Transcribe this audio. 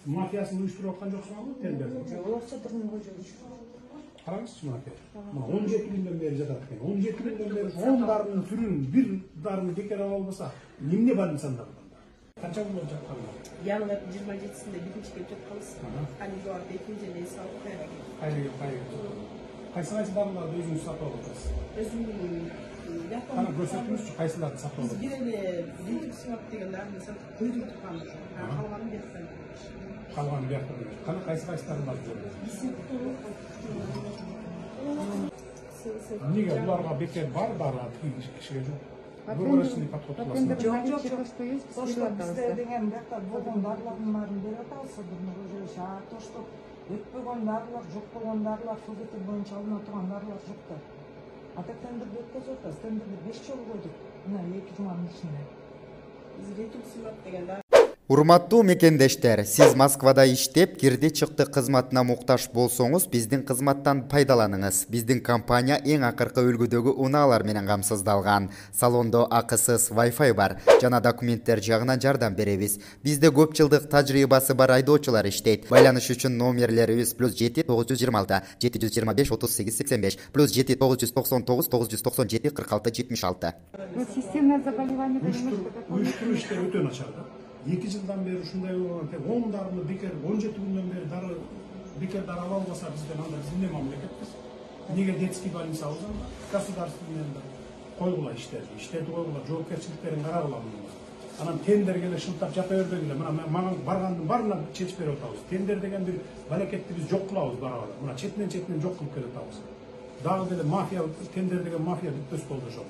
Mafiyasını uyuşturup atkan yoksun ama tender. Yoksa durmuyor hocam. Qarаңызшы мына 17 күндөн бери жатат экен. 17 күндөн бeri 10 дарынын түрүн, бир дарыны бекер ала албаса, эмне бар инсанда бунда? Канча күн болуп жаткан? Yanlar 27'sinde birinci gelip kalırız. Hani bu arada ikinci neyi sağlık verelim. Кайсы дарыларды өзүңүз сатып аласыз? Özüm Кана көрсөтүңүзчү, кайсыларды сатып biz аласыз? bir ele birinci sınıf degenler mesela koyduk tutanmış. Kalmanı bekledim. Калган биякта келет. Кана кайсыларын алып жүрөсүз? Эмнеге буларга бекер бар дары кишиге жок? Выборочный подход кыласыздар. Жоқ. Ошо бизде деген биякта болгон дарылардын баарын берип атабыз. То, что өтпөгөн дарылар, жок болгон дарылар, ФГТ боюнча алына турган дарылар жок да. Ата тендерди өткөзүп атабыз. Тендерди 5 жолу койдук. Мына 2 жуманын ичинде. Biz retuk sınıf degenler. Урматтуу мекендештер, сиз Москвада иштеп, кирди чыкты кызматына муктаж болсоңуз, биздин кызматтан пайдаланыңыз. Биздин компания эң акыркы үлгүдөгү унаалар менен камсыздалган. Салондо акысыз Wi-Fi бар, жана документтер жагынан жардам беребиз. Бизде көп жылдык тажрыйбасы бар айдоочулар иштейт. Байланыш үчүн номерлерибиз +7 926 725 38 85 +7 999 997 46 76. Системное заболевание. Uyuşturucu işleri öte начар да. 2 жылдан бери ушундай болгон 10 дарыны бекер 17 күндөн бери дары бекер дары ала албаса бизден анда биз эмне мамлекетпиз? Неге детский больница алсам, государственный койгула иштерди, иштетип койгула, жоопкерчиликтерин карагыла. Анан тендерге эле шылтап жата бербегиле. Мына мага баргандын баарына чечип берип атабыз. Тендер деген бир балекетти биз жок кылабыз барабыз. Мына четинен жок кылып келе атабыз. Дагы деле мафия, тендер деген мафия бүтпөс болду ошол.